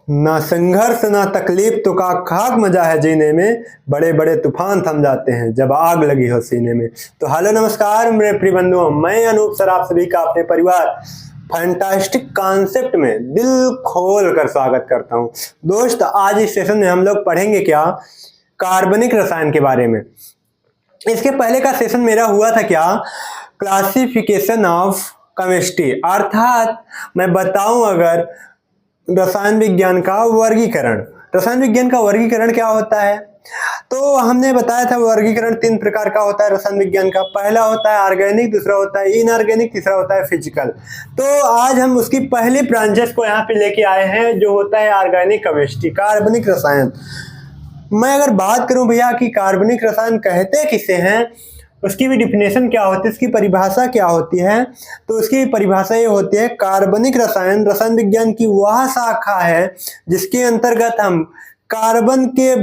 ना संघर्ष ना तकलीफ तो का खाक मजा है जीने में, बड़े बड़े तूफान थम जाते हैं जब आग लगी हो सीने में। तो हेलो नमस्कार मेरे प्रिय बंधुओं, मैं अनूप सर आप सभी का अपने परिवार फैंटास्टिक कॉन्सेप्ट में दिल खोल कर स्वागत करता हूं। दोस्त, आज इस सेशन में हम लोग पढ़ेंगे क्या, कार्बनिक रसायन के बारे में। इसके पहले का सेशन मेरा हुआ था क्या, क्लासिफिकेशन ऑफ केमिस्ट्री, अर्थात मैं बताऊं अगर रसायन विज्ञान का वर्गीकरण। रसायन विज्ञान का वर्गीकरण क्या होता है, तो हमने बताया था वर्गीकरण 3 प्रकार का होता है रसायन विज्ञान का। पहला होता है ऑर्गेनिक, दूसरा होता है इनऑर्गेनिक, तीसरा होता है फिजिकल। तो आज हम उसकी पहली ब्रांचेस को यहाँ पे लेके आए हैं, जो होता है ऑर्गेनिक केमिस्ट्री, कार्बनिक रसायन। मैं अगर बात करूं भैया कि कार्बनिक रसायन कहते किसे हैं, उसकी भी डिफिनेशन क्या होती है, उसकी परिभाषा क्या होती है, तो उसकी परिभाषा ये होती है, कार्बनिक रसायन रसायन विज्ञान की वह शाखा है जिसके अंतर्गत हम कार्बन के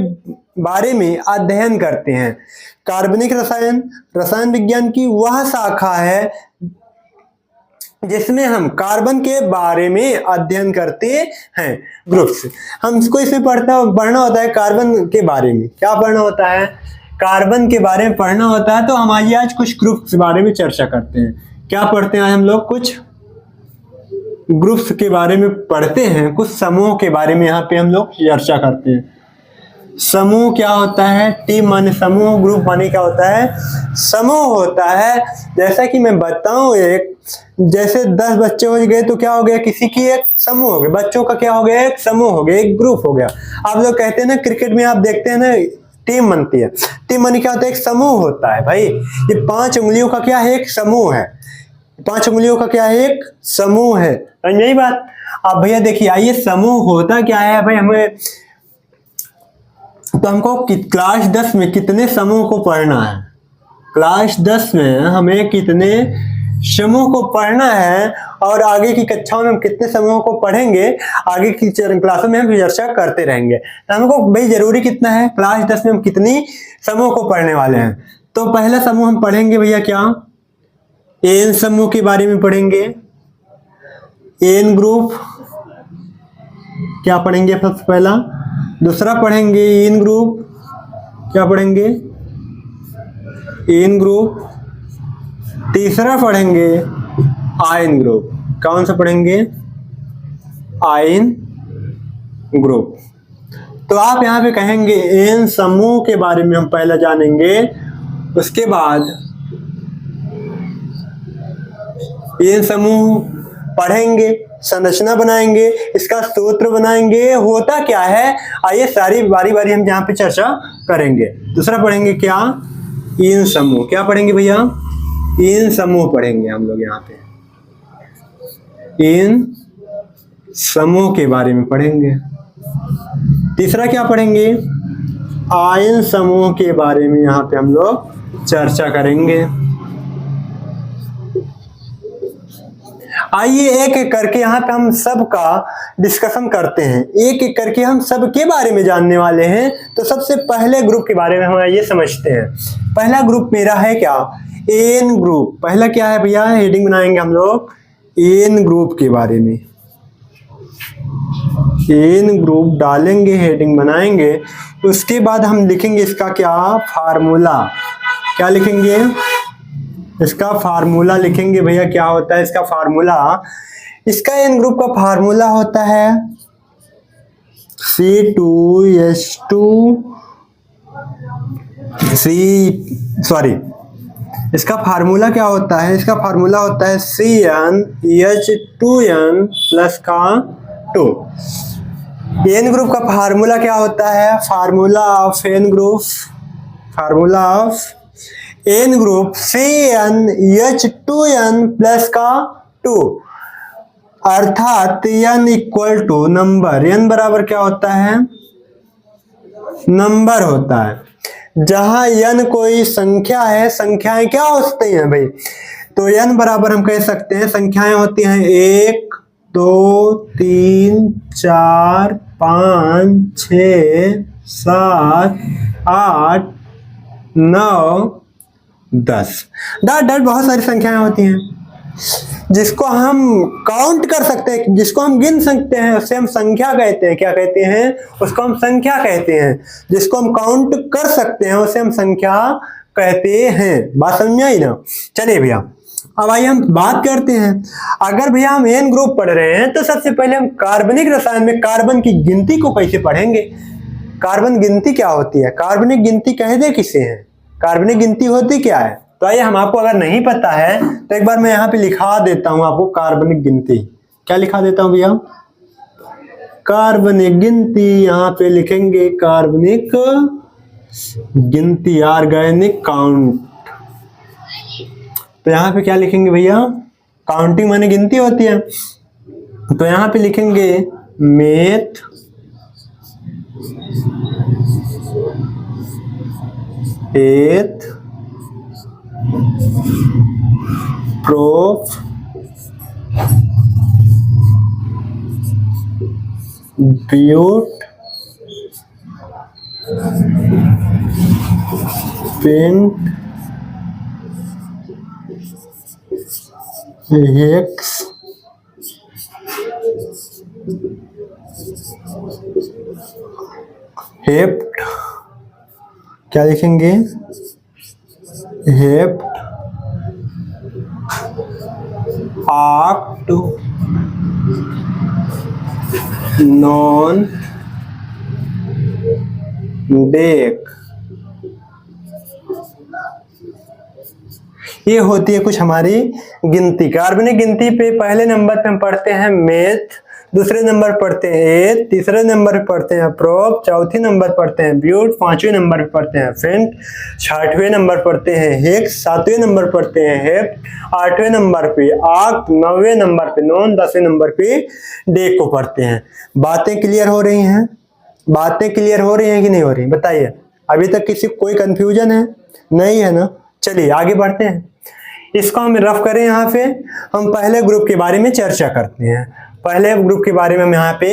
बारे में अध्ययन करते हैं। कार्बनिक रसायन रसायन विज्ञान की वह शाखा है जिसमें हम कार्बन के बारे में अध्ययन करते हैं। ग्रुप्स हमको इसमें पढ़ना होता है कार्बन के बारे में। क्या पढ़ना होता है, कार्बन के बारे में पढ़ना होता है। तो हम आइए आज कुछ ग्रुप्स के बारे में चर्चा करते हैं। क्या पढ़ते हैं हम लोग, कुछ ग्रुप्स के बारे में पढ़ते हैं, कुछ समूह के बारे में यहाँ पे हम लोग चर्चा करते हैं। समूह क्या होता है, टीम माने समूह, ग्रुप माने क्या होता है, समूह होता है। जैसा कि मैं बताऊं, एक जैसे 10 बच्चे हो गए तो क्या हो गया, किसी की एक समूह हो गया, बच्चों का क्या हो गया, एक समूह हो गया, एक ग्रुप हो गया। आप लोग कहते हैं ना क्रिकेट में आप देखते हैं ना टीम बनती है, टीम माने क्या होता है, एक समूह होता है भाई। ये 5 उंगलियों का क्या है, एक समूह है। 5 उंगलियों का क्या है, एक समूह है। यही बात अब भैया देखिए, आइए समूह होता क्या है भाई, हमें तो हमको क्लास 10 में कितने समूह को पढ़ना है, क्लास 10 में हमें कितने समूह को पढ़ना है, और आगे की कक्षाओं में हम कितने समूहों को पढ़ेंगे, आगे की क्लासों में हम चर्चा करते रहेंगे। तो हमको भाई जरूरी कितना है, क्लास 10 में हम कितनी समूह को पढ़ने वाले हैं। तो पहला समूह हम पढ़ेंगे भैया क्या, एन समूह के बारे में पढ़ेंगे। एन ग्रुप क्या पढ़ेंगे सबसे पहला। दूसरा पढ़ेंगे इन ग्रुप, क्या पढ़ेंगे, इन ग्रुप। तीसरा पढ़ेंगे आयन ग्रुप। कौन सा पढ़ेंगे, आयन ग्रुप। तो आप यहाँ पे कहेंगे एन समूह के बारे में हम पहले जानेंगे, उसके बाद एन समूह पढ़ेंगे, संरचना बनाएंगे, इसका सूत्र बनाएंगे, होता क्या है, आइए सारी बारी बारी हम यहाँ पे चर्चा करेंगे। दूसरा पढ़ेंगे क्या, इन समूह। क्या पढ़ेंगे भैया, इन समूह पढ़ेंगे हम लोग यहाँ पे, इन समूह के बारे में पढ़ेंगे। तीसरा क्या पढ़ेंगे, आयन समूह के बारे में यहाँ पे हम लोग चर्चा करेंगे। आइए एक एक करके यहाँ पे हम सबका डिस्कशन करते हैं, एक एक करके हम सबके बारे में जानने वाले हैं। तो सबसे पहले ग्रुप के बारे में हम ये समझते हैं। पहला ग्रुप मेरा है क्या, एन ग्रुप। पहला क्या है भैया, हेडिंग बनाएंगे हम लोग एन ग्रुप के बारे में। एन ग्रुप डालेंगे, हेडिंग बनाएंगे, उसके बाद हम लिखेंगे इसका क्या, फार्मूला। क्या लिखेंगे, इसका फार्मूला लिखेंगे भैया। क्या होता है इसका फार्मूला, इसका एन ग्रुप का फार्मूला होता है इसका फार्मूला क्या होता है, इसका फार्मूला होता है CnH2n प्लस का 2। एन ग्रुप का फार्मूला क्या होता है, formula of n group, formula of n group CnH2n plus का 2, अर्थात n equal to number. n बराबर क्या होता है, नंबर होता है। जहां n कोई संख्या है, संख्याएं क्या होती हैं भाई, तो n बराबर हम कह सकते हैं संख्याएं होती हैं 1 2 3 4 5 6 7 8 9 10। डॉट डॉट बहुत सारी संख्याएं होती हैं। जिसको हम काउंट कर सकते हैं, जिसको हम गिन सकते हैं, उसे हम संख्या कहते हैं। क्या कहते हैं? उसको हम संख्या कहते हैं। जिसको हम काउंट कर सकते हैं उसे हम संख्या कहते हैं। बात समझ में आई ना? चलिए भैया, अब आइए हम बात करते हैं। अगर भैया हम एन ग्रुप पढ़ रहे हैं तो सबसे पहले हम कार्बनिक रसायन में कार्बन की गिनती को कैसे पढ़ेंगे। कार्बन गिनती क्या होती है? कार्बनिक गिनती कह दे किसे है? कार्बनिक गिनती होती क्या है? तो आइए, हम आपको अगर नहीं पता है तो एक बार मैं यहाँ पे लिखा देता हूँ आपको कार्बनिक गिनती। क्या लिखा देता हूँ भैया? कार्बनिक गिनती। यहाँ पे लिखेंगे कार्बनिक गिनती, ऑर्गेनिक काउंट। तो यहाँ पे क्या लिखेंगे भैया? काउंटिंग माने गिनती होती है। तो यहाँ पे लिखेंगे meth eth prop but pent hex hept. क्या लिखेंगे? Hept oct non dec. ये होती है कुछ हमारी गिनती। कार्बनिक गिनती पे पहले नंबर पे हम पढ़ते हैं मेथ, दूसरे नंबर पढ़ते हैं एथ, तीसरे नंबर पे पढ़ते हैं प्रोप, चौथे नंबर पढ़ते हैं ब्यूट, पांचवें नंबर पे पढ़ते हैं फेंट, छठवें नंबर पढ़ते हैं हेक्स, सातवें नंबर पढ़ते हैं हेप्ट, आठवें नंबर पे आक्ट, नौवें नंबर पे नॉन, 10वें नंबर पे डेक को पढ़ते हैं। बातें क्लियर हो रही हैं? बातें क्लियर हो रही हैं कि नहीं हो रही? बताइए, अभी तक किसी को कोई कंफ्यूजन है? नहीं है ना? चलिए आगे बढ़ते हैं। इसको हम रफ करें। यहाँ पे हम पहले ग्रुप के बारे में चर्चा करते हैं। पहले ग्रुप के बारे में हम यहाँ पे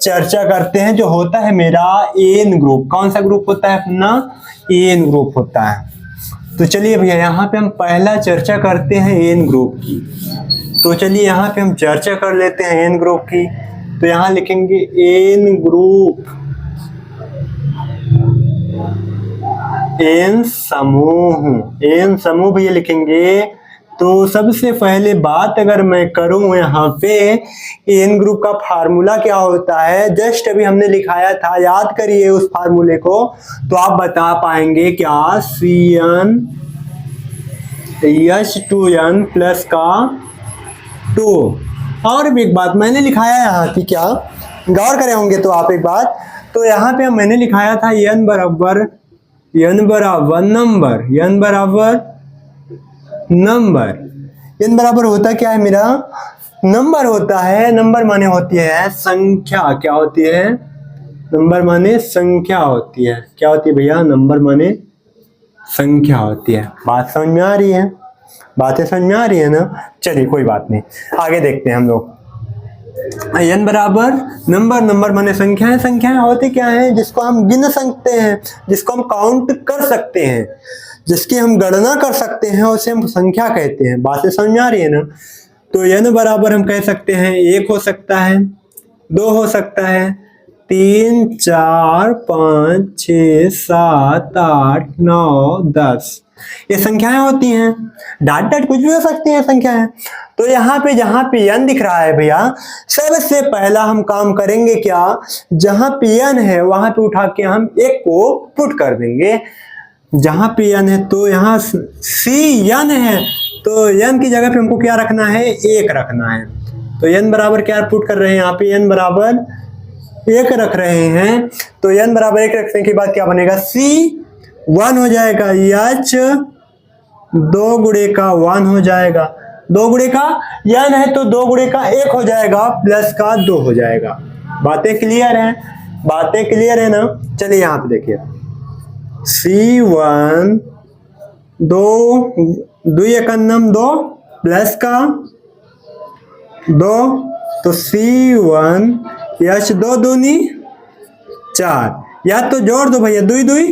चर्चा करते हैं, जो होता है मेरा एन ग्रुप। कौन सा ग्रुप होता है अपना? एन ग्रुप होता है। तो चलिए भैया, यहाँ पे हम पहला चर्चा करते हैं एन ग्रुप की। तो चलिए यहाँ पे हम चर्चा कर लेते हैं एन ग्रुप की। तो यहाँ लिखेंगे एन ग्रुप, एन समूह। एन समूह भैया लिखेंगे। तो सबसे पहले बात अगर मैं करूं यहाँ पे, एन ग्रुप का फार्मूला क्या होता है, जस्ट अभी हमने लिखाया था, याद करिए उस फार्मूले को। तो आप बता पाएंगे क्या? CN H2N प्लस का 2। और भी एक बात मैंने लिखाया यहाँ की, क्या गौर करे होंगे तो आप एक बात। तो यहाँ पे मैंने लिखाया था n बराबर नंबर, n बराबर नंबर। n बराबर होता क्या है मेरा? नंबर होता है। नंबर माने होती है संख्या। क्या होती है? नंबर माने संख्या होती है। क्या होती है भैया? नंबर माने संख्या होती है। बात समझ में आ रही है? बातें समझ में आ रही है ना? चलिए कोई बात नहीं, आगे देखते हैं हम लोग। n बराबर नंबर, नंबर माने संख्या है। संख्याएं होती क्या है? जिसको हम गिन सकते हैं, जिसको हम काउंट कर सकते हैं, जिसकी हम गणना कर सकते हैं, उसे हम संख्या कहते हैं। बातें समझ में आ रही है ना? तो n बराबर हम कह सकते हैं 1 हो सकता है, 2 हो सकता है, 3, 4, 5, 6, 7, 8, 9, 10। ये संख्याएं होती हैं। डाट डाट कुछ भी हो सकती हैं संख्याएं। तो यहाँ पे जहाँ पे n दिख रहा है भैया, सबसे पहला हम काम करेंगे क्या? जहाँ पे n है वहां पे उठा के हम 1 को पुट कर देंगे। जहाँ पे n है तो यहाँ CN है, तो n की जगह पे हमको क्या रखना है? 1 रखना है। तो n बराबर क्या पुट कर रहे हैं? यहाँ पे n बराबर 1 रख रहे हैं। तो n बराबर 1 रखने के बाद क्या बनेगा? C1 हो जाएगा। H 2 गुणे का 1 हो जाएगा। 2 गुणे का n है तो 2 गुणे का 1 हो जाएगा, प्लस का 2 हो जाएगा। बातें क्लियर हैं? बातें क्लियर है ना? चलिए यहाँ पे देखिए, C1 2 एकन्नम 2 प्लस का 2, तो C1 H 2 दूनी 4। या तो जोड़ दो भैया, 2 2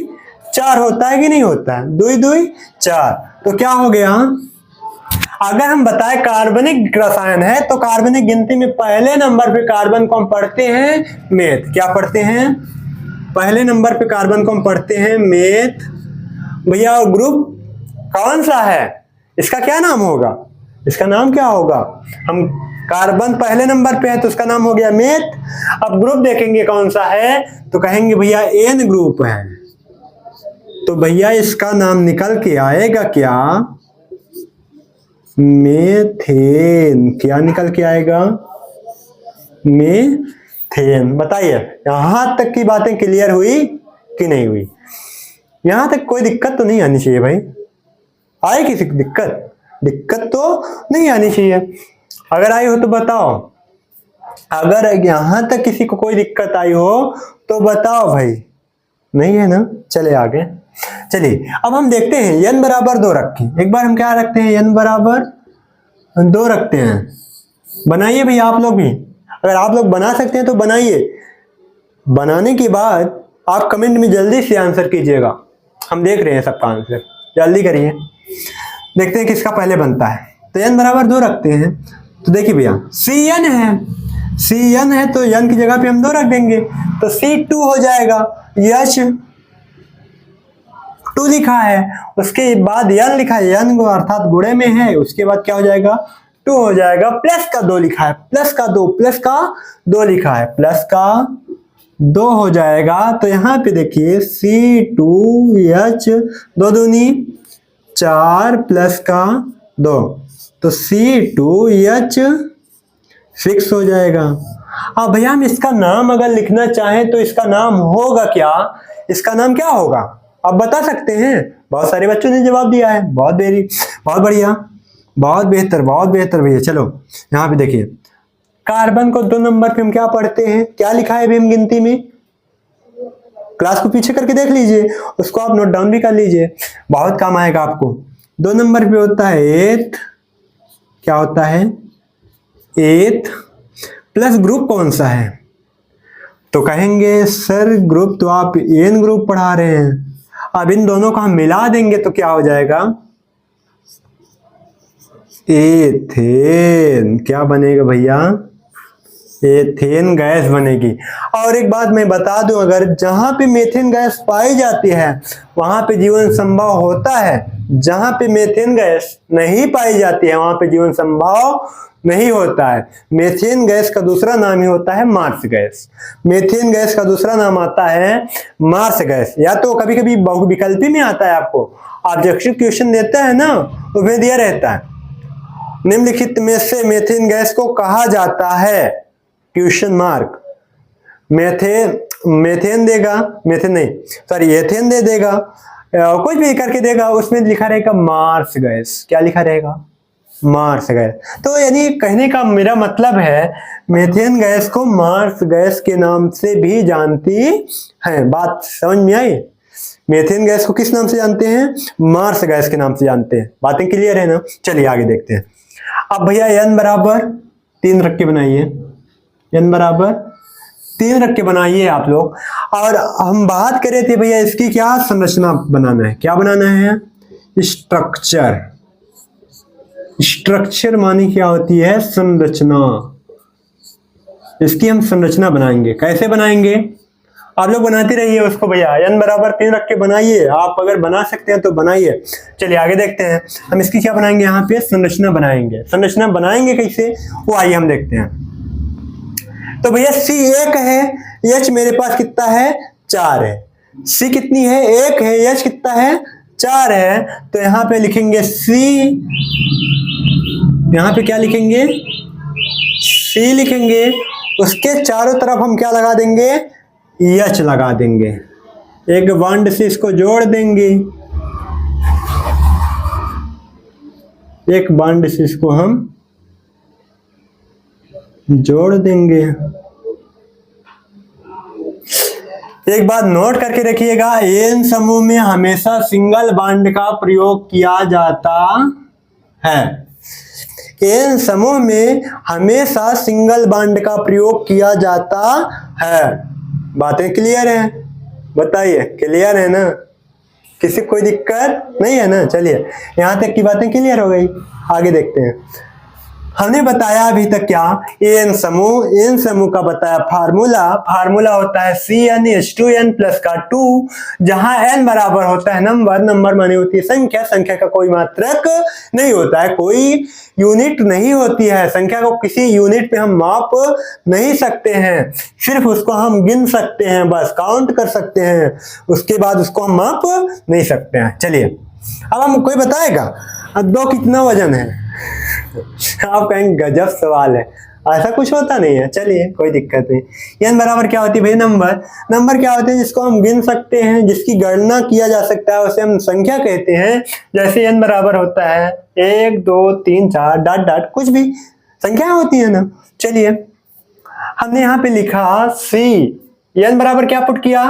4 होता है कि नहीं होता है? 2 2 4। तो क्या हो गया? अगर हम बताएं कार्बनिक रसायन है तो कार्बनिक गिनती में पहले नंबर पे कार्बन को हम पढ़ते हैं मेथ। क्या पढ़ते हैं? पहले नंबर पे कार्बन को हम पढ़ते हैं मेथ। भैया ग्रुप कौन सा है? इसका क्या नाम होगा? इसका नाम क्या होगा? हम कार्बन पहले नंबर पे है तो उसका नाम हो गया मेथ। अब ग्रुप देखेंगे कौन सा है तो कहेंगे भैया एन ग्रुप है। तो भैया इसका नाम निकल के आएगा क्या? मेथेन। क्या निकल के आएगा? मेथेन। बताइए यहां तक की बातें क्लियर हुई कि नहीं हुई? यहां तक कोई दिक्कत तो नहीं आनी चाहिए भाई। आए किसी को दिक्कत? दिक्कत तो नहीं आनी चाहिए। अगर आई हो तो बताओ। अगर यहां तक किसी को कोई दिक्कत आई हो तो बताओ भाई। नहीं है ना? चले आगे। चलिए अब हम देखते हैं n बराबर 2 रखें। एक बार हम क्या रखते हैं? n बराबर 2 रखते हैं। बनाइए भैया आप लोग भी। अगर आप लोग बना सकते हैं तो बनाइए। बनाने के बाद आप कमेंट में जल्दी से आंसर कीजिएगा। हम देख रहे हैं सबका आंसर। जल्दी करिए। देखते हैं किसका पहले बनता है। तो n बराबर 2 रखते हैं। तो देखिए भैया Cn है। Cn है तो n की जगह पे हम 2 रख देंगे तो C2 हो जाएगा। H2 लिखा है, उसके बाद n लिखा है, n अर्थात गुणे में है, उसके बाद क्या हो जाएगा? 2 हो जाएगा। प्लस का 2 लिखा है, प्लस का 2 लिखा है, प्लस का 2 हो जाएगा। तो यहाँ पे देखिए C2H 2 दूनी 4 प्लस का 2 तो C2H 6 हो जाएगा। अब भैया हम इसका नाम अगर लिखना चाहें तो इसका नाम होगा क्या? इसका नाम क्या होगा? आप बता सकते हैं? बहुत सारे बच्चों ने जवाब दिया है। बहुत बढ़िया, बहुत बेहतर भैया। चलो यहाँ पे देखिए कार्बन को 2 नंबर पे हम क्या पढ़ते हैं? क्या लिखा है भीम गिनती में? क्लास को पीछे करके देख लीजिए, उसको आप नोट डाउन भी कर लीजिए, बहुत काम आएगा आपको। 2 नंबर पे होता है एथ। क्या होता है? एथ। प्लस ग्रुप कौन सा है? तो कहेंगे सर ग्रुप तो आप एन ग्रुप पढ़ा रहे हैं। अब इन दोनों को हम मिला देंगे तो क्या हो जाएगा? एथेन। क्या बनेगा भैया? एथेन गैस बनेगी। और एक बात मैं बता दूं, अगर जहां पे मेथेन गैस पाई जाती है वहां पे जीवन संभव होता है। जहां पे मेथेन गैस नहीं पाई जाती है वहां पे जीवन संभव नहीं होता है। मेथेन गैस का दूसरा नाम ही होता है मार्स गैस। मेथेन गैस का दूसरा नाम आता है मार्स गैस। या तो कभी कभी बहुविकल्पी में आता है, आपको ऑब्जेक्टिव क्वेश्चन देता है ना, उसमें दिया रहता है निम्नलिखित में से मेथेन गैस को कहा जाता है? Question mark. मेथेन देगा, मेथेन नहीं सॉरी एथेन दे देगा, कुछ भी करके देगा, उसमें लिखा रहेगा मार्स गैस। क्या लिखा रहेगा? Marsh gas. तो यानी कहने का मेरा मतलब है मेथेन गैस को मार्स गैस के नाम से भी जानती है। बात समझ में आई? मेथेन गैस को किस नाम से जानते हैं? मार्स गैस के नाम से जानते हैं। बातें क्लियर है ना? चलिए आगे देखते हैं। अब भैया n बराबर 3 रख के बनाइए। n बराबर 3 रख के बनाइए आप लोग। और हम बात कर रहे थे भैया इसकी क्या संरचना बनाना है? क्या बनाना है? स्ट्रक्चर। स्ट्रक्चर मानी क्या होती है? संरचना। इसकी हम संरचना बनाएंगे। कैसे बनाएंगे? आप लोग बनाते रहिए उसको भैया। n बराबर 3 रख के बनाइए। आप अगर बना सकते हैं तो बनाइए। चलिए आगे देखते हैं। हम इसकी क्या बनाएंगे? यहाँ पे संरचना बनाएंगे। संरचना बनाएंगे कैसे वो आइए हम देखते हैं। तो भैया C 1 है, H मेरे पास कितना है? 4 है। C कितनी है? 1 है। H कितना है? 4 है। तो यहाँ पे लिखेंगे C। यहाँ पे क्या लिखेंगे? C लिखेंगे। उसके चारों तरफ हम क्या लगा देंगे? H लगा देंगे। एक बॉन्ड से इसको जोड़ देंगे। एक बॉन्ड से इसको हम जोड़ देंगे। एक बात नोट करके रखिएगा, एन समूह में हमेशा सिंगल बॉन्ड का प्रयोग किया जाता है। एन समूह में हमेशा सिंगल बॉन्ड का प्रयोग किया जाता है। बातें क्लियर हैं? बताइए क्लियर है ना? किसी कोई दिक्कत नहीं है ना? चलिए यहाँ तक की बातें क्लियर हो गई, आगे देखते हैं। हमने बताया अभी तक क्या, एन समूह का बताया फार्मूला होता है CnH2n प्लस का 2, जहां n बराबर होता है नंबर मानी होती है संख्या का कोई मात्रक नहीं होता है, कोई यूनिट नहीं होती है, संख्या को किसी यूनिट पे हम माप नहीं सकते हैं, सिर्फ उसको हम गिन सकते हैं, बस काउंट कर सकते हैं, उसके बाद उसको हम माप नहीं सकते हैं। चलिए अब हम कोई बताएगा 2 कितना वजन है? आप कहेंगे गजब सवाल है, ऐसा कुछ होता नहीं है। चलिए कोई दिक्कत नहीं। n बराबर क्या होती है भाई? नंबर क्या होते हैं जिसको हम गिन सकते हैं, जिसकी गणना किया जा सकता है, उसे हम संख्या कहते हैं। जैसे n बराबर होता है 1 2 3 4 डॉट डॉट, कुछ भी संख्या होती है ना। चलिए हमने यहाँ पे लिखा c, n बराबर क्या पुट किया?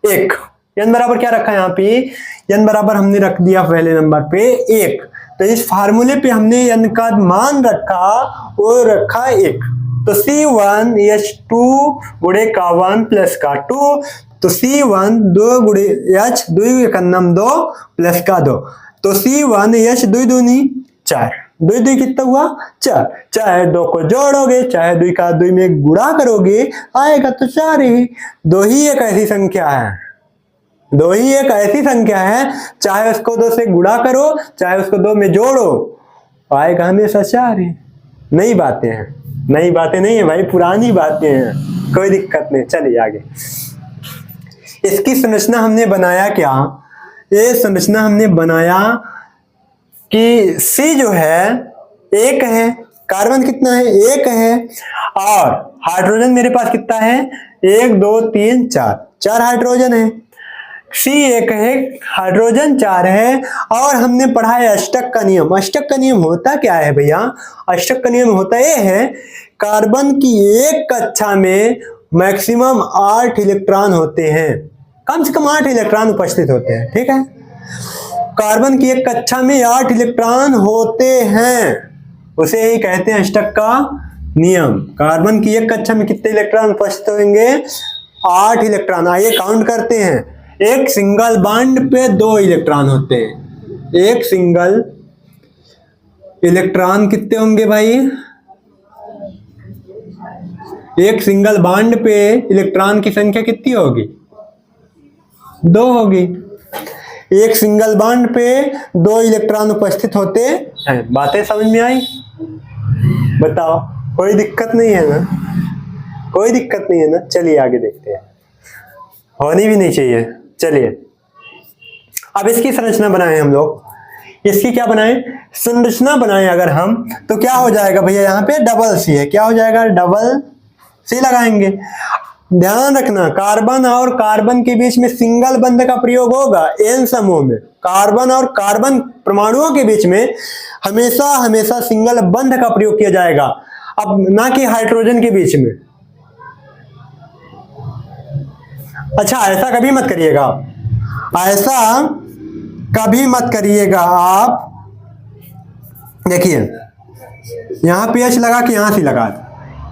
1। n बराबर क्या रखा यहाँ पे? n बराबर हमने रख दिया पहले नंबर पे 1। तो इस फार्मूले पे हमने n का मान रखा, वो रखा 1। तो C1H2 गुणे का 1 प्लस का 2, तो C1 2 गुणे H 2 का 2 प्लस का 2, तो C1H 2 दूनी 4, 2 2 कितना हुआ? 4। चाहे 2 को जोड़ोगे, चाहे 2 का 2 में गुणा करोगे, आएगा तो 4 ही। 2 ही एक ऐसी संख्या है, 2 ही एक ऐसी संख्या है, चाहे उसको 2 से गुणा करो, चाहे उसको 2 में जोड़ो, आएगा हमेशा 4 ही। नई बातें नहीं है भाई, पुरानी बातें हैं, कोई दिक्कत नहीं। चलिए आगे। इसकी संरचना हमने बनाया क्या? ये संरचना हमने बनाया कि C जो है 1 है, कार्बन कितना है? 1 है, और हाइड्रोजन मेरे पास कितना है? 1 2 3 4 हाइड्रोजन है। C 1 है, हाइड्रोजन 4 है, और हमने पढ़ा है अष्टक का नियम। अष्टक का नियम होता क्या है भैया? अष्टक का नियम होता ये है, कार्बन की एक कक्षा में मैक्सिमम 8 इलेक्ट्रॉन होते हैं, कम से कम 8 इलेक्ट्रॉन उपस्थित होते हैं, ठीक है? कार्बन की एक कक्षा में 8 इलेक्ट्रॉन होते हैं, उसे ही कहते हैं अष्टक का नियम। कार्बन की एक कक्षा में कितने इलेक्ट्रॉन उपस्थित होंगे? 8 इलेक्ट्रॉन। आइए काउंट करते हैं। एक सिंगल बॉन्ड पे 2 इलेक्ट्रॉन होते हैं, एक सिंगल इलेक्ट्रॉन कितने होंगे भाई? एक सिंगल बॉन्ड पे इलेक्ट्रॉन की संख्या कितनी होगी? 2 होगी। एक सिंगल बॉन्ड पे 2 इलेक्ट्रॉन उपस्थित होते हैं। बातें समझ में आई? बताओ, कोई दिक्कत नहीं है ना? कोई दिक्कत नहीं है ना? चलिए आगे देखते हैं, होनी भी नहीं चाहिए। चलिए अब इसकी संरचना बनाएं हम लोग। इसकी क्या बनाएं? संरचना बनाएं अगर हम, तो क्या हो जाएगा भैया? यहाँ पे डबल C है, क्या हो जाएगा? डबल C लगाएंगे। ध्यान रखना, कार्बन और कार्बन के बीच में सिंगल बंध का प्रयोग होगा N समूह में। कार्बन और कार्बन परमाणुओं के बीच में हमेशा सिंगल बंध का प्रयोग किया जाएगा, अब ना कि हाइड्रोजन के बीच में। अच्छा, ऐसा कभी मत करिएगा, ऐसा कभी मत करिएगा आप। देखिए यहां पे H लगा के यहां से लगा,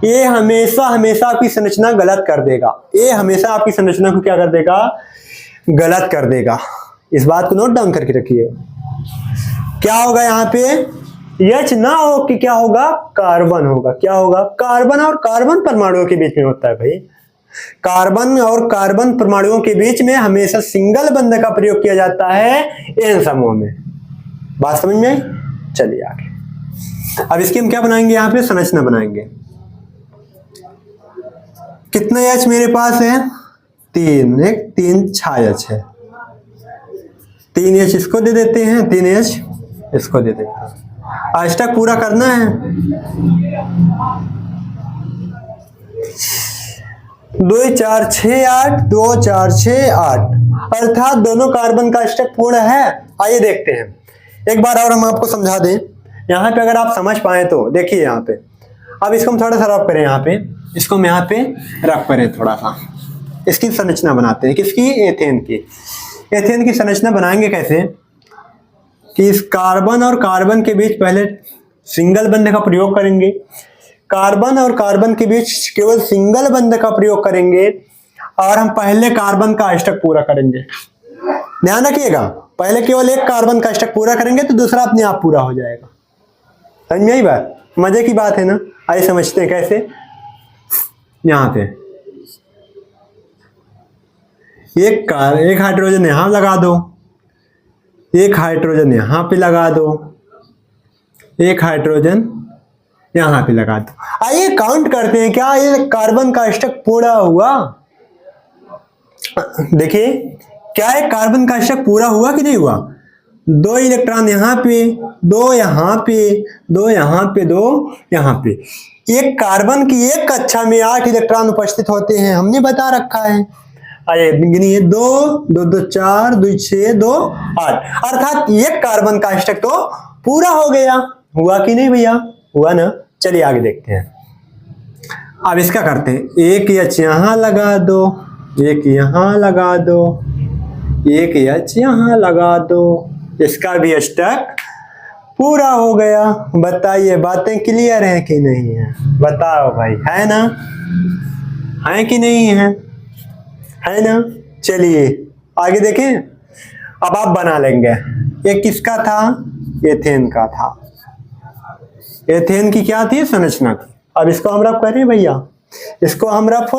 ये हमेशा आपकी संरचना गलत कर देगा। ये हमेशा आपकी संरचना को क्या कर देगा? गलत कर देगा। इस बात को नोट डाउन करके रखिए। क्या होगा यहाँ पे? H ना हो कि क्या होगा? कार्बन होगा। क्या होगा? कार्बन और कार्बन परमाणुओं के बीच में होता है भाई। कार्बन और कार्बन परमाणुओं के बीच में हमेशा सिंगल बंध का प्रयोग किया जाता है N समूह में। बात समझ में आई? चलिए आगे। अब इसकी हम क्या बनाएंगे? यहाँ पे संरचना बनाएंगे। कितना H मेरे पास है? 3, एक 3 छाया है, 3H इसको दे देते हैं, 3H इसको दे देते हैं। अष्टक पूरा करना है। 2 4 6 8, 2 4 6 8, अर्थात दोनों कार्बन का अष्टक पूर्ण है। आइए देखते हैं एक बार और, हम आपको समझा दें। यहाँ पे अगर आप समझ पाए तो देखिए यहाँ पे। अब इसको हम थोड़ा सा रफ करें, यहाँ पे इसको हम यहाँ पे रफ करें थोड़ा सा। इसकी संरचना बनाते हैं, किसकी? एथेन की। एथेन की संरचना बनाएंगे कैसे कि इस कार्बन और कार्बन के बीच पहले सिंगल बंध का प्रयोग करेंगे। कार्बन और कार्बन के बीच केवल सिंगल बंध का प्रयोग करेंगे और हम पहले कार्बन का अष्टक पूरा करेंगे। ध्यान रखिएगा, पहले केवल एक कार्बन का अष्टक पूरा करेंगे तो दूसरा अपने आप पूरा हो जाएगा। समझ में आई बात? मजे की बात है ना। आइए समझते हैं कैसे। यहां पे एक हाइड्रोजन यहां लगा दो, एक हाइड्रोजन यहां पे लगा दो, एक हाइड्रोजन यहां पे लगा दो। आइए काउंट करते हैं, क्या ये कार्बन का अष्टक पूरा हुआ? देखिए, क्या है, कार्बन का अष्टक पूरा हुआ कि नहीं हुआ? 2 इलेक्ट्रॉन यहाँ पे, 2 यहाँ पे, 2 यहाँ पे, 2 यहाँ पे। एक कार्बन की एक कक्षा में 8 इलेक्ट्रॉन उपस्थित होते हैं, हमने बता रखा है। आइए गिनिए, 2 2 2 4 2 6 2 8, अर्थात एक कार्बन का अष्टक तो पूरा हो गया। हुआ कि नहीं भैया? हुआ ना। चलिए आगे देखते हैं। अब इसका करते हैं, एक एच यहां लगा दो, एक यहां लगा दो, एक एच यहां लगा दो, इसका भी अष्टक पूरा हो गया। बताइए बातें क्लियर हैं कि नहीं है? बताओ भाई, है ना? है कि नहीं है? है ना। चलिए आगे देखें। अब आप बना लेंगे। ये किसका था? एथेन का था। एथेन की क्या थी? संरचना थी। अब इसको हम रफ करें भैया, इसको हम रफ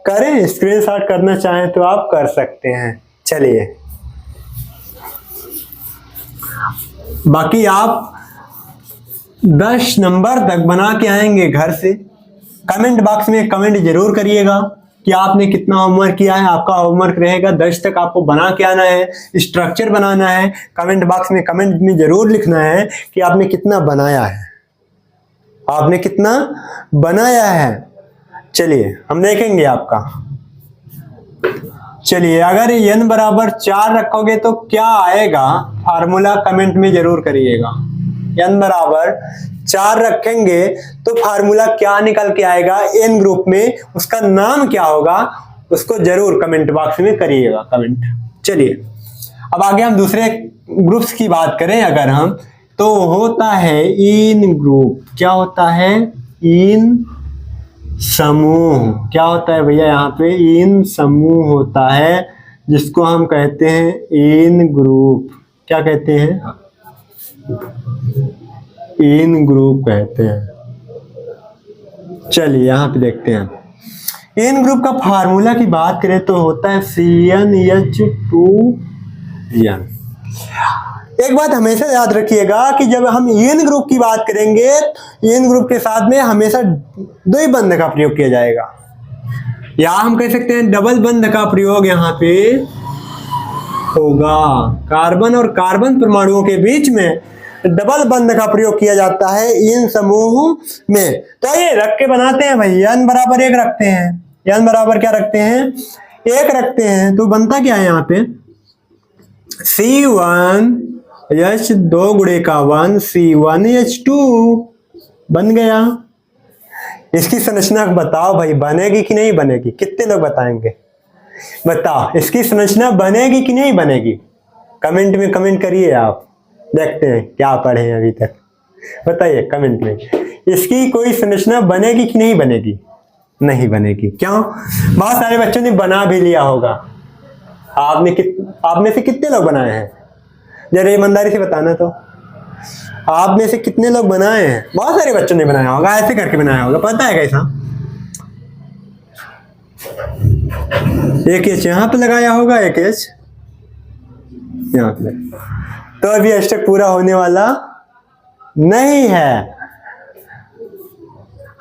करें। स्क्रीनशॉट करना चाहें तो आप कर सकते हैं। चलिए, बाकी आप 10 नंबर तक बना के आएंगे घर से। कमेंट बॉक्स में कमेंट जरूर करिएगा कि आपने कितना होमवर्क किया है। आपका होमवर्क रहेगा 10 तक आपको बना के आना है, स्ट्रक्चर बनाना है। कमेंट बॉक्स में कमेंट में जरूर लिखना है कि आपने कितना बनाया है, आपने कितना बनाया है। चलिए हम देखेंगे आपका। चलिए, अगर n बराबर 4 रखोगे तो क्या आएगा फार्मूला, कमेंट में जरूर करिएगा। n बराबर 4 रखेंगे तो फार्मूला क्या निकल के आएगा n ग्रुप में, उसका नाम क्या होगा, उसको जरूर कमेंट बॉक्स में करिएगा कमेंट। चलिए अब आगे हम दूसरे ग्रुप्स की बात करें अगर हम, तो होता है इन ग्रुप। क्या होता है? इन समूह। क्या होता है भैया? यहाँ पे इन समूह होता है, जिसको हम कहते हैं इन ग्रुप। क्या कहते हैं? इन ग्रुप कहते हैं। चलिए यहाँ पे देखते हैं। इन ग्रुप का फार्मूला की बात करें तो होता है CnH2n। एक बात हमेशा याद रखिएगा कि जब हम इन ग्रुप की बात करेंगे, इन ग्रुप के साथ में हमेशा द्वि बंध का प्रयोग किया जाएगा, या हम कह सकते हैं डबल बंध का प्रयोग यहाँ पे होगा। कार्बन और कार्बन परमाणुओं के बीच में डबल बंध का प्रयोग किया जाता है इन समूह में। तो ये रख के बनाते हैं भाई। n बराबर 1 रखते हैं। n बराबर क्या रखते हैं? 1 रखते हैं। तो बनता क्या है यहाँ पे? C1H2 गुणे का 1 C1H2 बन गया। इसकी संरचना बताओ भाई, बनेगी कि नहीं बनेगी? कितने लोग बताएंगे? बताओ, इसकी संरचना बनेगी कि नहीं बनेगी? कमेंट में कमेंट करिए आप, देखते हैं क्या पढ़े हैं अभी तक। बताइए कमेंट में, इसकी कोई संरचना बनेगी कि नहीं बनेगी? नहीं बनेगी। क्यों? बहुत सारे बच्चों ने बना भी लिया होगा। आप में से कितने लोग बनाए हैं? जरा ईमानदारी से बताना। तो आप में से कितने लोग बनाए हैं? बहुत सारे बच्चों ने बनाया होगा, ऐसे करके बनाया होगा। पता है कैसा? एक एच यहाँ पे लगाया होगा, एक एच यहाँ पे। तो अभी अष्टक पूरा होने वाला नहीं है।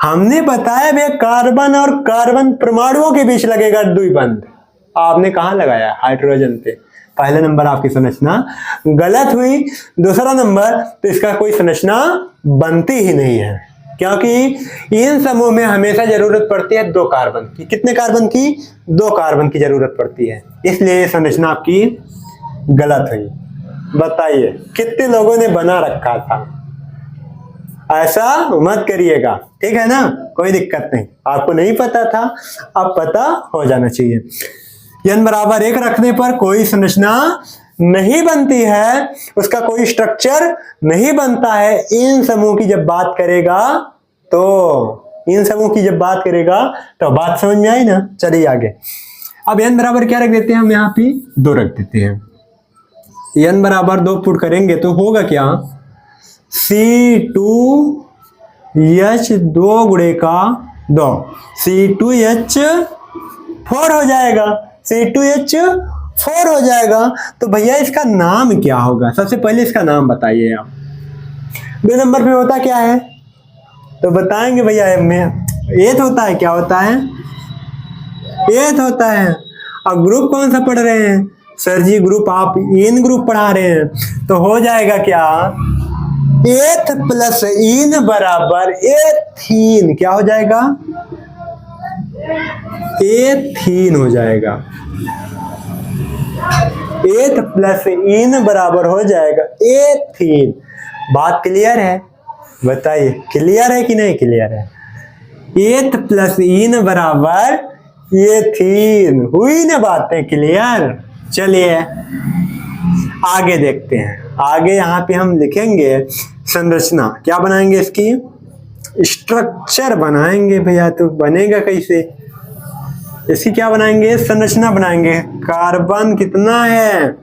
हमने बताया भैया कार्बन और कार्बन परमाणुओं के बीच लगेगा द्विबंध। आपने कहाँ लगाया? हाइड्रोजन पे। पहला नंबर आपकी संरचना गलत हुई। दूसरा नंबर, तो इसका कोई संरचना बनती ही नहीं है, क्योंकि इन समूह में हमेशा जरूरत पड़ती है 2 कार्बन की। कितने कार्बन की? 2 कार्बन की जरूरत पड़ती है, इसलिए संरचना आपकी गलत हुई। बताइए कितने लोगों ने बना रखा था? ऐसा मत करिएगा, ठीक है ना? कोई दिक्कत नहीं। आपको नहीं पता था, अब पता हो जाना चाहिए। n बराबर 1 रखने पर कोई संरचना नहीं बनती है, उसका कोई स्ट्रक्चर नहीं बनता है। इन समूह की जब बात करेगा तो बात समझ में आई ना? चलिए आगे। अब n बराबर क्या रख देते हैं हम? यहाँ पे 2 रख देते हैं। n बराबर 2 पुट करेंगे तो होगा क्या, C2H2 गुणे का 2, C2H4 हो जाएगा, C2H4 हो जाएगा। तो भैया इसका नाम क्या होगा, सबसे पहले इसका नाम बताइए आप। 2 नंबर पे होता क्या है तो बताएंगे भैया, एथ होता है, क्या होता है, एथ होता है। अब ग्रुप कौन सा पढ़ रहे हैं सर जी, ग्रुप आप इन ग्रुप पढ़ा रहे हैं, तो हो जाएगा क्या, एथ प्लस इन बराबर एथीन, क्या हो जाएगा, एथीन हो जाएगा। एथ प्लस इन बराबर हो जाएगा एथीन। बात क्लियर है, बताइए क्लियर है कि नहीं क्लियर है। एथ प्लस इन बराबर एथीन, हुई ना बातें क्लियर। चलिए आगे देखते हैं। आगे यहाँ पे हम लिखेंगे संरचना, क्या बनाएंगे, इसकी स्ट्रक्चर बनाएंगे भैया। तो बनेगा कैसे, इसकी क्या बनाएंगे, संरचना बनाएंगे। कार्बन कितना है,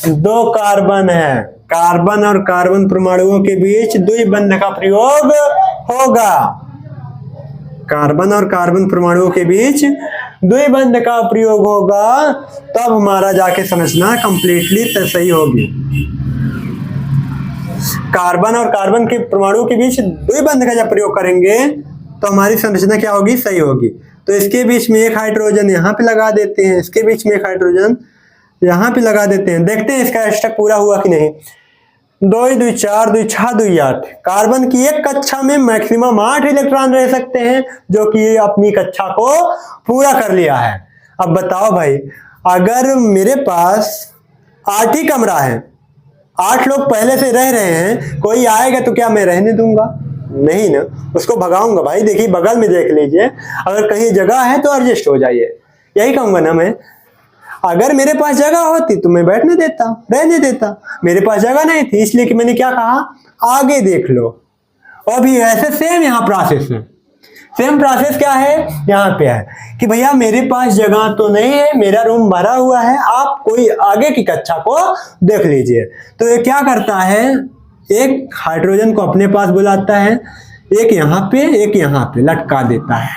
2 कार्बन है। कार्बन और कार्बन परमाणुओं के बीच द्विबंध का प्रयोग होगा। कार्बन और कार्बन परमाणुओं के बीच द्विबंध का प्रयोग होगा, तब हमारा जाके संरचना कंप्लीटली सही होगी। कार्बन और कार्बन के परमाणुओं के बीच द्विबंध का जब प्रयोग करेंगे तो हमारी संरचना क्या होगी, सही होगी। तो इसके बीच में एक हाइड्रोजन यहाँ पे लगा देते हैं, इसके बीच में एक हाइड्रोजन यहाँ पे लगा देते हैं। देखते हैं इसका अष्टक पूरा हुआ कि नहीं। 2 2 4 2 6 2 8। कार्बन की एक कक्षा में मैक्सिमम 8 इलेक्ट्रॉन रह सकते हैं, जो कि अपनी कक्षा को पूरा कर लिया है। अब बताओ भाई, अगर मेरे पास 8 ही कमरा है, 8 लोग पहले से रह रहे हैं, कोई आएगा तो क्या मैं रहने दूंगा, नहीं ना, उसको भगाऊंगा। भाई देखिए बगल में देख लीजिए, अगर कहीं जगह है तो एडजस्ट हो जाइए, यही कहूंगा ना मैं। अगर मेरे पास जगह होती तो मैं बैठने देता, रहने देता। मेरे पास जगह नहीं थी, इसलिए कि मैंने क्या कहा, आगे देख लो। और भी ऐसे सेम यहाँ प्रोसेस है। सेम प्रोसेस क्या है यहाँ पे है कि भैया मेरे पास जगह तो नहीं है, मेरा रूम भरा हुआ है, आप कोई आगे की कक्षा को देख लीजिए। तो ये क्या करता है, एक हाइड्रोजन को अपने पास बुलाता है, एक यहाँ पे एक यहाँ पे लटका देता है,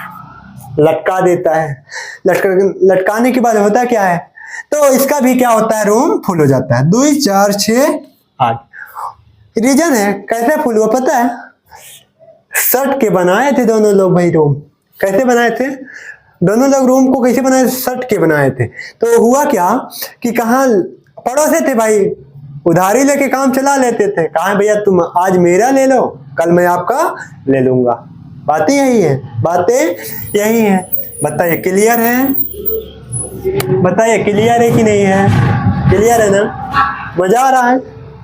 लटका देता है। लटकाने के बाद होता क्या है, तो इसका भी क्या होता है, रूम फुल हो जाता है। 2 4 6 8 रीजन है कैसे फुल हुआ पता है, सट के बनाए थे दोनों लोग भाई। रूम कैसे बनाए थे दोनों लोग, रूम को कैसे बनाए, सट के बनाए थे। तो हुआ क्या कि कहाँ पड़ोसे थे भाई, उधारी लेके काम चला लेते थे। कहा भैया तुम आज मेरा ले लो, कल मैं आपका ले लूंगा। बातें यही है, बातें यही है। बताइए क्लियर है, बताइए क्लियर है कि नहीं है, क्लियर है ना। मजा आ रहा है,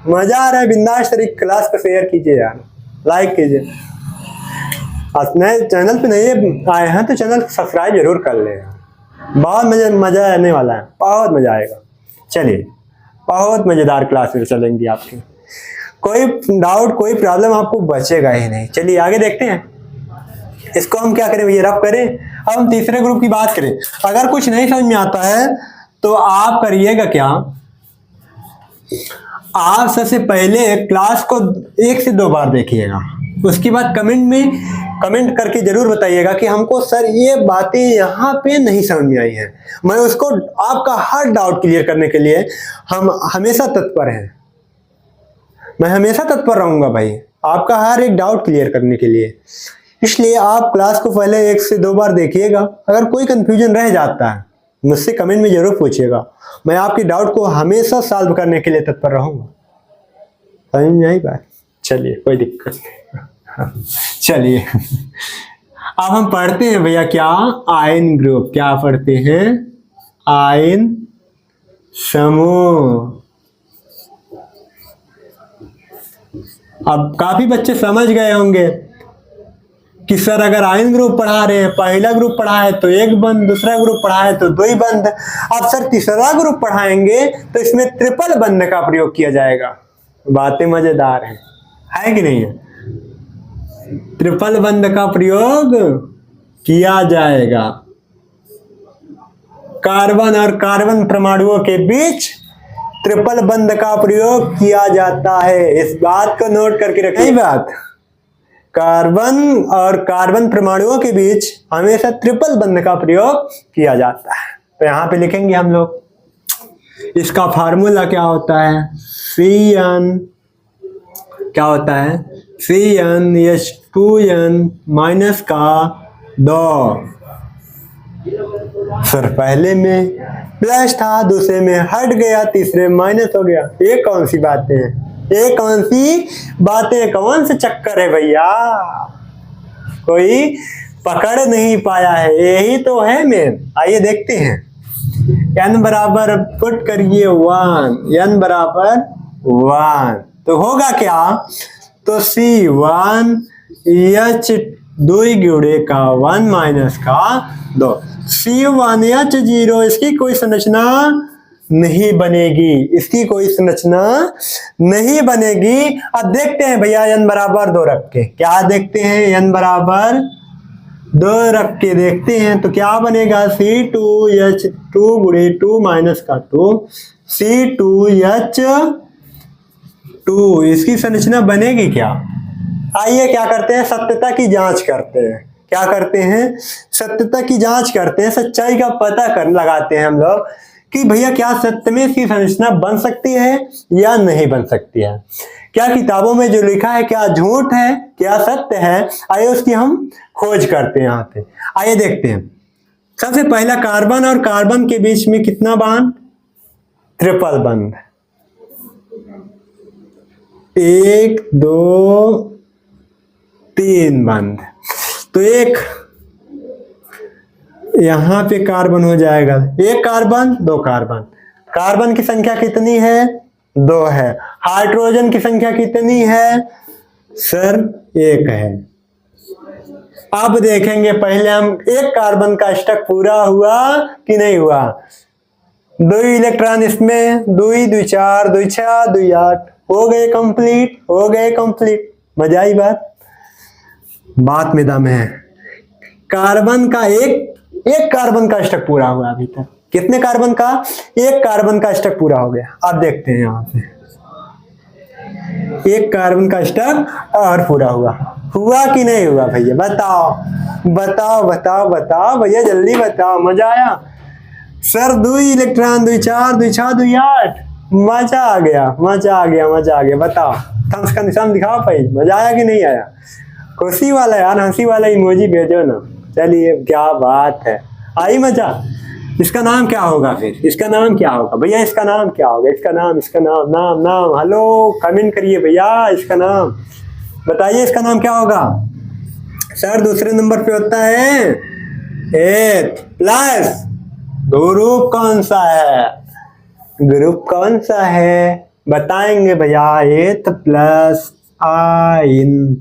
मजा आ रहा है। बिंदास तरीके क्लास को शेयर कीजिए यार, लाइक कीजिए। नए चैनल पे नहीं आए हैं तो चैनल सब्सक्राइब जरूर कर लें। बहुत मजा आने वाला है, बहुत मजा आएगा। चलिए बहुत मजेदार क्लास में चलेंगी आपकी, कोई डाउट कोई प्रॉब्लम आपको बचेगा ही नहीं। चलिए आगे देखते हैं। इसको हम क्या करें भैया, रफ करें। अब हम तीसरे ग्रुप की बात करें। अगर कुछ नहीं समझ में आता है तो आप करिएगा क्या, आप सबसे पहले क्लास को 1 से 2 बार देखिएगा, उसके बाद कमेंट करके जरूर बताइएगा कि हमको सर ये बातें यहाँ पे नहीं समझ में आई हैं। मैं उसको आपका हर डाउट क्लियर करने के लिए हम हमेशा तत्पर हैं। मैं हमेशा तत्पर रहूंगा भाई आपका हर एक डाउट क्लियर करने के लिए। इसलिए आप क्लास को पहले 1 से 2 बार देखिएगा। अगर कोई कंफ्यूजन रह जाता है मुझसे कमेंट में जरूर पूछिएगा, मैं आपकी डाउट को हमेशा सॉल्व करने के लिए तत्पर रहूंगा। समझ में आई बात। चलिए कोई दिक्कत नहीं। चलिए अब हम पढ़ते हैं भैया क्या, आयन ग्रुप। क्या पढ़ते हैं, आयन समूह। अब काफी बच्चे समझ गए होंगे कि सर अगर आयन ग्रुप पढ़ा रहे हैं, पहला ग्रुप पढ़ा है तो एक बंद, दूसरा ग्रुप पढ़ा है तो 2 बंद। अब सर तीसरा ग्रुप पढ़ाएंगे तो इसमें ट्रिपल बंद का प्रयोग किया जाएगा। बातें मजेदार है कि नहीं है। ट्रिपल बंद का प्रयोग किया जाएगा। कार्बन और कार्बन परमाणुओं के बीच ट्रिपल बंध का प्रयोग किया जाता है। इस बात को नोट करके रखिए। यही बात, कार्बन और कार्बन परमाणुओं के बीच हमेशा ट्रिपल बंध का प्रयोग किया जाता है। तो यहाँ पे लिखेंगे हम लोग, इसका फार्मूला क्या होता है, Cn क्या होता है, CnH2n माइनस का 2। सर पहले में प्लस था, दूसरे में हट गया, तीसरे में माइनस हो गया। ये कौन सी बातें हैं, ये कौन सी बातें, कौन से चक्कर है भैया, कोई पकड़ नहीं पाया है, यही तो है मेन। आइए देखते हैं, n बराबर पुट करिए 1, n बराबर 1 तो होगा क्या, तो C1H2 गुणे का 1 माइनस का 2, C1H0 इसकी कोई संरचना नहीं बनेगी, इसकी कोई संरचना नहीं बनेगी। अब देखते हैं भैया n बराबर 2 रख के, क्या देखते हैं, n बराबर 2 रख के देखते हैं तो क्या बनेगा, C2H2 गुणे 2 माइनस का 2, C2H2 इसकी संरचना बनेगी क्या। आइए क्या करते हैं, सत्यता की जांच करते हैं। क्या करते हैं, सत्यता की जांच करते हैं, सच्चाई का पता कर लगाते हैं हम लोग कि भैया क्या सत्य में इसकी संरचना बन सकती है या नहीं बन सकती है। क्या किताबों में जो लिखा है क्या झूठ है, क्या सत्य है। आइए उसकी हम खोज करते हैं यहाँ पे। आइए देखते हैं, सबसे पहला कार्बन और कार्बन के बीच में कितना बंध, ट्रिपल बंध, 1 2 3 बंध। तो एक यहां पे कार्बन हो जाएगा, 1 कार्बन 2 कार्बन, कार्बन की संख्या कितनी है, 2 है। हाइड्रोजन की संख्या कितनी है, सर 1 है। अब देखेंगे पहले हम 1 कार्बन का स्टक पूरा हुआ कि नहीं हुआ, 2 इलेक्ट्रॉन इसमें, 2 2 4 2 6 2 8 हो गए कंप्लीट, हो गए कंप्लीट। मजा आई बात, बात में दम है। कार्बन का एक कार्बन का स्टक पूरा हुआ अभी तक, कितने कार्बन का, 1 कार्बन का स्टक पूरा हो गया। अब देखते हैं यहाँ पे 1 कार्बन का स्टक और पूरा हुआ कि नहीं हुआ भैया, बताओ बताओ बताओ बताओ भैया, जल्दी बताओ। मजा आया सर, 2 इलेक्ट्रॉन 2 4 2 6 2 8, मजा आ गया मजा आ गया मजा आ गया। बताओ थम्स का निशान दिखाओ भाई, मजा आया कि नहीं आया। खुशी वाला यार, हंसी वाला इमोजी भेजो ना। चलिए क्या बात है, आई मजा। इसका नाम क्या होगा फिर, इसका नाम क्या होगा भैया, इसका नाम क्या होगा, इसका नाम नाम नाम हेलो कमेंट करिए भैया, इसका नाम बताइए, इसका नाम क्या होगा। सर दूसरे नंबर पे होता है 8 प्लस, ग्रुप कौन सा है, ग्रुप कौन सा है बताएंगे भैया, 8 प्लस आइन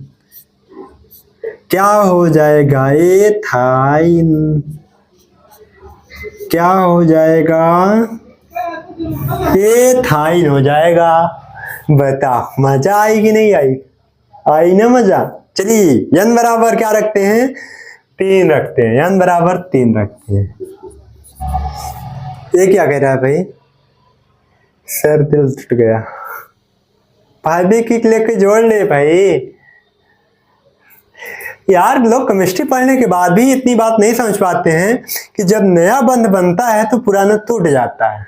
क्या हो जाएगा, एथाइन क्या हो जाएगा, एथाइन हो जाएगा। बताओ मजा आई कि नहीं आई, आई ना मजा। चलिए n बराबर क्या रखते हैं, 3 रखते हैं, n बराबर 3 रखते हैं। ये क्या कह रहा है भाई, सर दिल टूट गया, भाभी किक लेके जोड़ ले भाई। यार लोग केमिस्ट्री पढ़ने के बाद भी इतनी बात नहीं समझ पाते हैं कि जब नया बंध बनता है तो पुराना टूट जाता है।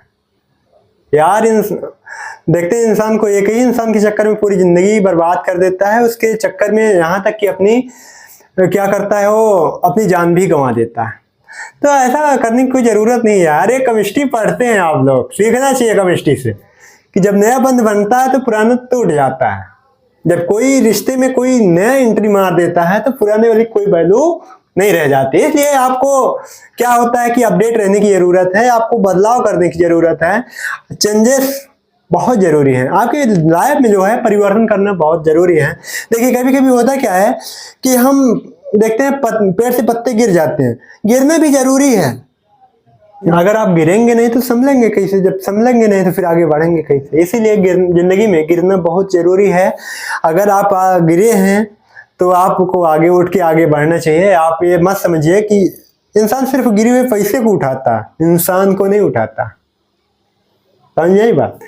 यार देखते हैं इंसान को, एक ही इंसान के चक्कर में पूरी जिंदगी बर्बाद कर देता है, उसके चक्कर में यहाँ तक कि अपनी क्या करता है वो अपनी जान भी गंवा देता है। तो ऐसा करने की कोई ज़रूरत नहीं है यार, ये केमिस्ट्री पढ़ते हैं आप लोग, सीखना चाहिए केमिस्ट्री से कि जब नया बंध बनता है तो पुराना टूट जाता है। जब कोई रिश्ते में कोई नया एंट्री मार देता है तो पुराने वाली कोई वैल्यू नहीं रह जाती। इसलिए आपको क्या होता है कि अपडेट रहने की ज़रूरत है, आपको बदलाव करने की ज़रूरत है, चेंजेस बहुत ज़रूरी है। आपकी लाइफ में जो है परिवर्तन करना बहुत ज़रूरी है। देखिए कभी कभी होता क्या है कि हम देखते हैं पेड़ से पत्ते गिर जाते हैं, गिरना भी ज़रूरी है। अगर आप गिरेंगे नहीं तो संभलेंगे कैसे, जब संभलेंगे नहीं तो फिर आगे बढ़ेंगे कैसे। इसीलिए जिंदगी में गिरना बहुत ज़रूरी है। अगर आप गिरे हैं तो आपको आगे उठ के आगे बढ़ना चाहिए। आप ये मत समझिए कि इंसान सिर्फ गिरे हुए पैसे को उठाता, इंसान को नहीं उठाता। समझ में आई बात।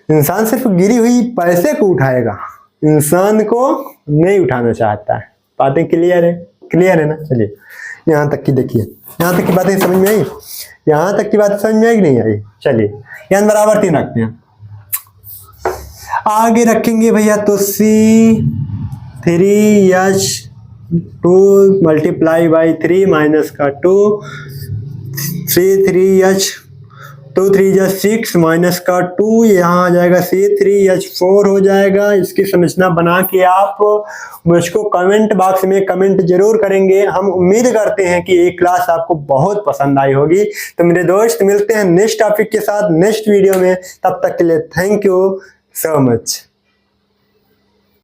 इंसान सिर्फ गिरी हुई पैसे को उठाएगा, इंसान को नहीं उठाना चाहता है। बातें क्लियर है? क्लियर है ना? चलिए यहाँ तक की देखिए, यहाँ तक की बातें समझ में आई? यहाँ तक की बातें समझ में आई कि नहीं आई? चलिए यहाँ बराबर 3 रखते हैं। आगे रखेंगे भैया तो C3H2 मल्टीप्लाई बाई 3 माइनस का 2, C3H2 3 6 माइनस का 2, यहाँ आ जाएगा C3H4 हो जाएगा। इसकी संरचना बना के आप मुझको कमेंट बॉक्स में कमेंट जरूर करेंगे। हम उम्मीद करते हैं कि ये क्लास आपको बहुत पसंद आई होगी। तो मेरे दोस्त मिलते हैं नेक्स्ट टॉपिक के साथ नेक्स्ट वीडियो में, तब तक के लिए थैंक यू so much।